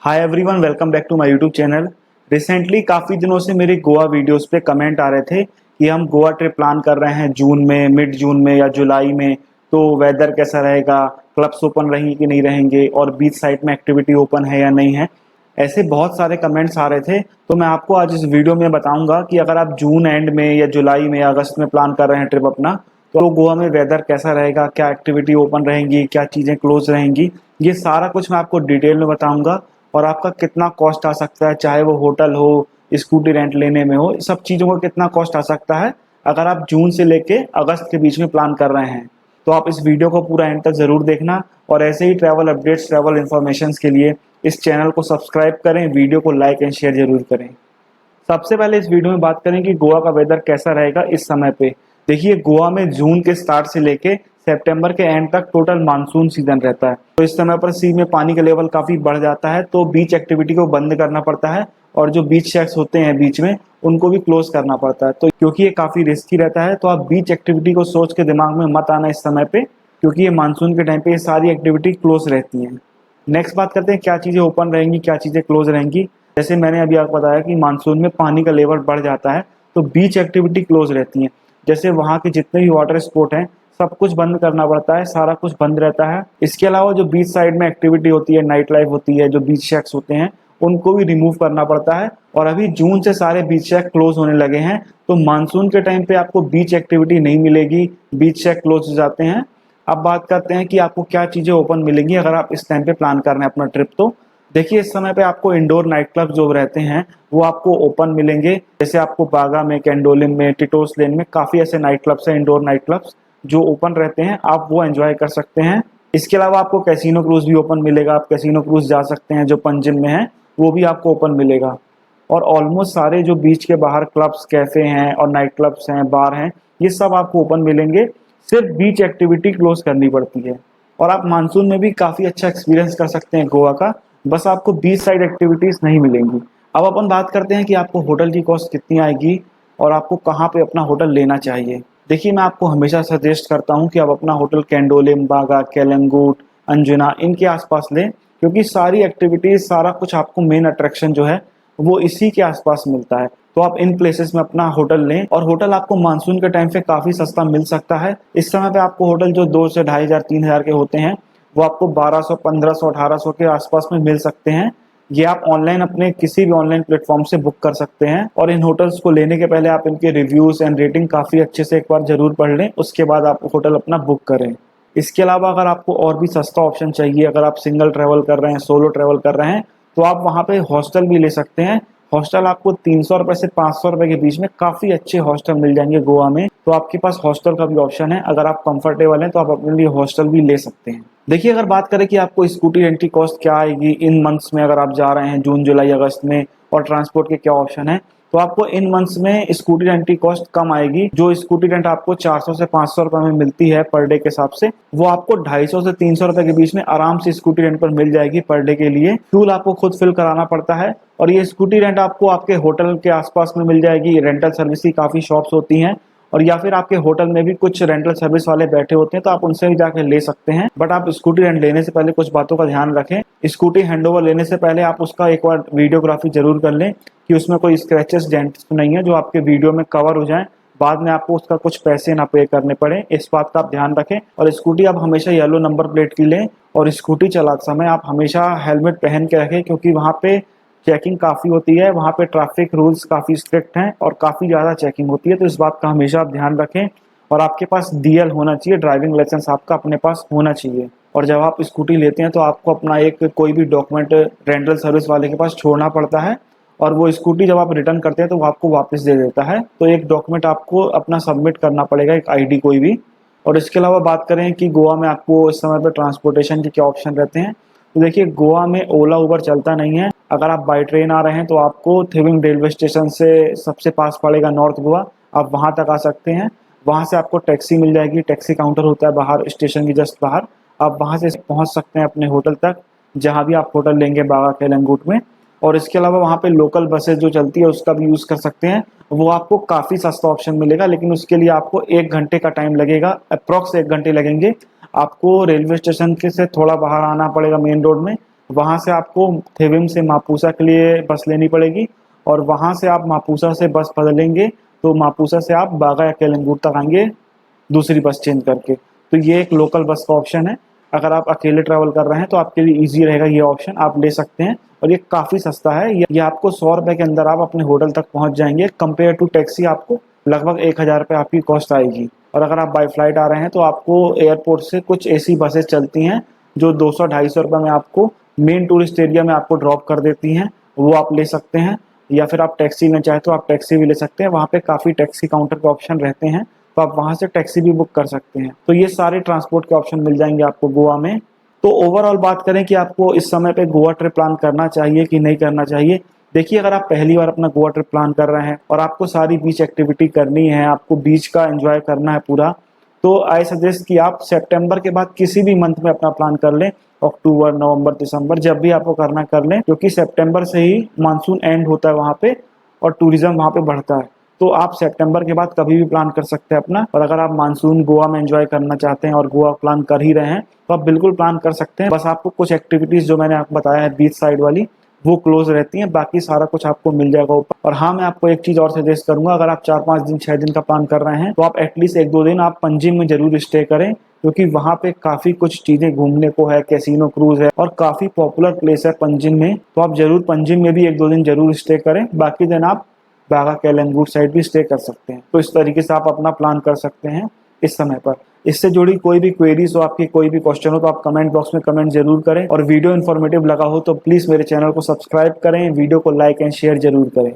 Hi everyone, welcome back to my YouTube channel. Recently काफ़ी दिनों से मेरे गोवा वीडियोस पे कमेंट आ रहे थे कि हम गोवा ट्रिप प्लान कर रहे हैं जून में, मिड जून में या जुलाई में। तो वेदर कैसा रहेगा, क्लब्स ओपन रहेंगे कि नहीं रहेंगे, और बीच साइड में एक्टिविटी ओपन है या नहीं है। ऐसे बहुत सारे कमेंट्स आ रहे थे। तो मैं आपको आज इस वीडियो में बताऊंगा कि अगर आप जून एंड में या जुलाई में या अगस्त में प्लान कर रहे हैं ट्रिप अपना, तो गोवा में वेदर कैसा रहेगा, क्या एक्टिविटी ओपन रहेंगी, क्या चीज़ें क्लोज रहेंगी। ये सारा कुछ मैं आपको डिटेल में बताऊंगा। और आपका कितना कॉस्ट आ सकता है, चाहे वो होटल हो, स्कूटी रेंट लेने में हो, सब चीज़ों का कितना कॉस्ट आ सकता है अगर आप जून से लेके अगस्त के बीच में प्लान कर रहे हैं। तो आप इस वीडियो को पूरा एंड तक ज़रूर देखना। और ऐसे ही ट्रैवल अपडेट्स, ट्रैवल इन्फॉर्मेशन के लिए इस चैनल को सब्सक्राइब करें, वीडियो को लाइक एंड शेयर जरूर करें। सबसे पहले इस वीडियो में बात करें कि गोवा का वेदर कैसा रहेगा इस समय पे। देखिए, गोवा में जून के स्टार्ट से लेके सितंबर के एंड तक टोटल मानसून सीजन रहता है। तो इस समय पर सी में पानी का लेवल काफी बढ़ जाता है, तो बीच एक्टिविटी को बंद करना पड़ता है। और जो बीच शेक्स होते हैं बीच में, उनको भी क्लोज करना पड़ता है। तो क्योंकि ये काफी रिस्की रहता है, तो आप बीच एक्टिविटी को सोच के दिमाग में मत आना इस समय पे, क्योंकि ये मानसून के टाइम पे ये सारी एक्टिविटी क्लोज रहती हैं। नेक्स्ट बात करते हैं क्या चीज़ें ओपन रहेंगी, क्या चीज़ें क्लोज रहेंगी। जैसे मैंने अभी आपको बताया कि मानसून में पानी का लेवल बढ़ जाता है, तो बीच एक्टिविटी क्लोज रहती है। जैसे वहाँ के जितने भी वाटर स्पोर्ट हैं, सब कुछ बंद करना पड़ता है, सारा कुछ बंद रहता है। इसके अलावा जो बीच साइड में एक्टिविटी होती है, नाइट लाइफ होती है, जो बीच शेक्स होते हैं, उनको भी रिमूव करना पड़ता है। और अभी जून से सारे बीच शेक क्लोज होने लगे हैं, तो मानसून के टाइम पे आपको बीच एक्टिविटी नहीं मिलेगी, बीच शेक क्लोज हो जाते हैं। अब बात करते हैं कि आपको क्या चीज़ें ओपन मिलेंगी अगर आप इस टाइम पे प्लान कर रहे हैं अपना ट्रिप। तो देखिए, इस समय पे आपको इंडोर नाइट क्लब जो रहते हैं वो आपको ओपन मिलेंगे। जैसे आपको बागा में, कैंडोलिम में, टिटोस लेन में काफ़ी ऐसे नाइट क्लब्स हैं, इंडोर नाइट क्लब्स जो ओपन रहते हैं, आप वो एंजॉय कर सकते हैं। इसके अलावा आपको कैसीनो क्रूज भी ओपन मिलेगा, आप कैसीनो क्रूज जा सकते हैं जो पंजिम में है, वो भी आपको ओपन मिलेगा। और ऑलमोस्ट सारे जो बीच के बाहर क्लब्स, कैफे हैं और नाइट क्लब्स हैं, बार हैं, ये सब आपको ओपन मिलेंगे। सिर्फ बीच एक्टिविटी क्लोज करनी पड़ती है। और आप मानसून में भी काफ़ी अच्छा एक्सपीरियंस कर सकते हैं गोवा का, बस आपको बीच साइड एक्टिविटीज़ नहीं मिलेंगी। अब अपन बात करते हैं कि आपको होटल की कॉस्ट कितनी आएगी और आपको कहाँ पे अपना होटल लेना चाहिए। देखिए, मैं आपको हमेशा सजेस्ट करता हूँ कि आप अपना होटल कैंडोलिम, बागा, केलंगूट, अंजुना इनके आसपास लें, क्योंकि सारी एक्टिविटीज़, सारा कुछ आपको मेन अट्रैक्शन जो है वो इसी के आसपास मिलता है। तो आप इन प्लेसेस में अपना होटल लें। और होटल आपको मानसून के टाइम पे काफ़ी सस्ता मिल सकता है। इस समय पे आपको होटल जो 2 से 2,500 3,000 के होते हैं, वो आपको 1200, 1500, 1800 के आसपास में मिल सकते हैं। ये आप ऑनलाइन अपने किसी भी ऑनलाइन प्लेटफॉर्म से बुक कर सकते हैं। और इन होटल्स को लेने के पहले आप इनके रिव्यूज एंड रेटिंग काफ़ी अच्छे से एक बार जरूर पढ़ लें, उसके बाद आप होटल अपना बुक करें। इसके अलावा अगर आपको और भी सस्ता ऑप्शन चाहिए, अगर आप सिंगल ट्रैवल कर रहे हैं, सोलो ट्रैवल कर रहे हैं, तो आप वहाँ पे हॉस्टल भी ले सकते हैं। हॉस्टल आपको 300 रुपये से 500 रुपये के बीच में काफ़ी अच्छे हॉस्टल मिल जाएंगे गोवा में। तो आपके पास हॉस्टल का भी ऑप्शन है। अगर आप कंफर्टेबल हैं तो आप अपने लिए हॉस्टल भी ले सकते हैं। देखिए, अगर बात करें कि आपको स्कूटी रेंट की कॉस्ट क्या आएगी इन मंथ्स में, अगर आप जा रहे हैं जून, जुलाई, अगस्त में, और ट्रांसपोर्ट के क्या ऑप्शन है, तो आपको इन मंथ्स में स्कूटी रेंट की कॉस्ट कम आएगी। जो स्कूटी रेंट आपको 400 से 500 रुपये में मिलती है पर डे के हिसाब से, वो आपको 250 से 300 रुपये के बीच में आराम से स्कूटी रेंट पर मिल जाएगी पर डे के लिए। फ्यूल आपको खुद फिल कराना पड़ता है। और ये स्कूटी रेंट आपको आपके होटल के आसपास में मिल जाएगी। रेंटल सर्विस की काफ़ी शॉप्स होती हैं, और या फिर आपके होटल में भी कुछ रेंटल सर्विस वाले बैठे होते हैं, तो आप उनसे भी जाके ले सकते हैं। बट आप स्कूटी रेंट लेने से पहले कुछ बातों का ध्यान रखें। स्कूटी हैंडओवर लेने से पहले आप उसका एक बार वीडियोग्राफी जरूर कर लें कि उसमें कोई स्क्रैचेस, डेंट्स नहीं है जो आपके वीडियो में कवर हो जाए, बाद में आपको उसका कुछ पैसे ना पे करने पड़े। इस बात का आप ध्यान रखें। और स्कूटी आप हमेशा येलो नंबर प्लेट की लें। और स्कूटी चलाते समय आप हमेशा हेलमेट पहन के रखें, क्योंकि वहाँ पे चेकिंग काफ़ी होती है, वहाँ पे ट्रैफिक रूल्स काफ़ी स्ट्रिक्ट हैं और काफ़ी ज़्यादा चेकिंग होती है। तो इस बात का हमेशा आप ध्यान रखें। और आपके पास डीएल होना चाहिए, ड्राइविंग लाइसेंस आपका अपने पास होना चाहिए। और जब आप स्कूटी लेते हैं तो आपको अपना एक कोई भी डॉक्यूमेंट रेंटल सर्विस वाले के पास छोड़ना पड़ता है, और वो स्कूटी जब आप रिटर्न करते हैं तो वो आपको वापस दे देता है। तो एक डॉक्यूमेंट आपको अपना सबमिट करना पड़ेगा, एक आईडी कोई भी। और इसके अलावा बात करें कि गोवा में आपको इस समय पर ट्रांसपोर्टेशन के क्या ऑप्शन रहते हैं, तो देखिए, गोवा में ओला उबर चलता नहीं है। अगर आप बाई ट्रेन आ रहे हैं तो आपको थिविंग रेलवे स्टेशन से सबसे पास पड़ेगा नॉर्थ गोवा, आप वहाँ तक आ सकते हैं। वहाँ से आपको टैक्सी मिल जाएगी, टैक्सी काउंटर होता है बाहर स्टेशन की जस्ट बाहर, आप वहाँ से पहुँच सकते हैं अपने होटल तक, जहाँ भी आप होटल लेंगे बागा केलंगूट में। और इसके अलावा वहाँ पे लोकल बसेस जो चलती है उसका भी यूज़ कर सकते हैं। वो आपको काफ़ी सस्ता ऑप्शन मिलेगा, लेकिन उसके लिए आपको 1 घंटे का टाइम लगेगा, अप्रॉक्स 1 घंटे लगेंगे। आपको रेलवे स्टेशन के से थोड़ा बाहर आना पड़ेगा मेन रोड में, वहाँ से आपको थिविम से मापुसा के लिए बस लेनी पड़ेगी, और वहाँ से आप मापुसा से बस बदलेंगे तो मापुसा से आप बागा या केलंगूर तक आएंगे दूसरी बस चेंज करके। तो ये एक लोकल बस का ऑप्शन है। अगर आप अकेले ट्रैवल कर रहे हैं तो आपके लिए ईजी रहेगा, ये ऑप्शन आप ले सकते हैं। और ये काफ़ी सस्ता है, ये आपको 100 रुपये के अंदर आप अपने होटल तक पहुँच जाएंगे। कंपेयर टू टैक्सी आपको लगभग 1000 रुपये आपकी कॉस्ट आएगी। और अगर आप बाई फ्लाइट आ रहे हैं तो आपको एयरपोर्ट से कुछ ऐसी बसेस चलती हैं जो 200-250 रुपये में आपको मेन टूरिस्ट एरिया में आपको ड्रॉप कर देती हैं, वो आप ले सकते हैं। या फिर आप टैक्सी में चाहे तो आप टैक्सी भी ले सकते हैं, वहाँ पे काफ़ी टैक्सी काउंटर के ऑप्शन रहते हैं, तो आप वहाँ से टैक्सी भी बुक कर सकते हैं। तो ये सारे ट्रांसपोर्ट के ऑप्शन मिल जाएंगे आपको गोवा में। तो ओवरऑल बात करें कि आपको इस समय पे गोवा ट्रिप प्लान करना चाहिए कि नहीं करना चाहिए। देखिए, अगर आप पहली बार अपना गोवा ट्रिप प्लान कर रहे हैं और आपको सारी बीच एक्टिविटी करनी है, आपको बीच का एंजॉय करना है पूरा, तो आई सजेस्ट कि आप सितंबर के बाद किसी भी मंथ में अपना प्लान कर लें। अक्टूबर, नवंबर, दिसंबर, जब भी आपको करना कर लें, क्योंकि सितंबर से ही मानसून एंड होता है वहाँ पे और टूरिज्म वहाँ पे बढ़ता है। तो आप सितंबर के बाद कभी भी प्लान कर सकते हैं अपना। और अगर आप मानसून गोवा में एंजॉय करना चाहते हैं और गोवा प्लान कर ही रहे हैं तो आप बिल्कुल प्लान कर सकते हैं। बस आपको कुछ एक्टिविटीज़ जो मैंने आपको बताया है बीच साइड वाली, वो क्लोज रहती हैं, बाकी सारा कुछ आपको मिल जाएगा ऊपर। और हाँ, मैं आपको एक चीज़ और सजेस्ट करूंगा, अगर आप 4-5 दिन 6 दिन का प्लान कर रहे हैं तो आप एटलीस्ट 1-2 दिन आप पंजिम में जरूर स्टे करें, क्योंकि वहाँ पे काफ़ी कुछ चीज़ें घूमने को है, कैसीनो क्रूज है और काफ़ी पॉपुलर प्लेस है पंजिम में। तो आप जरूर पंजिम में भी 1-2 दिन जरूर स्टे करें, बाकी दिन आप बागा केलंगूर साइड भी स्टे कर सकते हैं। तो इस तरीके से आप अपना प्लान कर सकते हैं इस समय पर। इससे जुड़ी कोई भी क्वेरीज हो, आपकी कोई भी क्वेश्चन हो, तो आप कमेंट बॉक्स में कमेंट जरूर करें। और वीडियो इन्फॉर्मेटिव लगा हो तो प्लीज़ मेरे चैनल को सब्सक्राइब करें, वीडियो को लाइक एंड शेयर जरूर करें।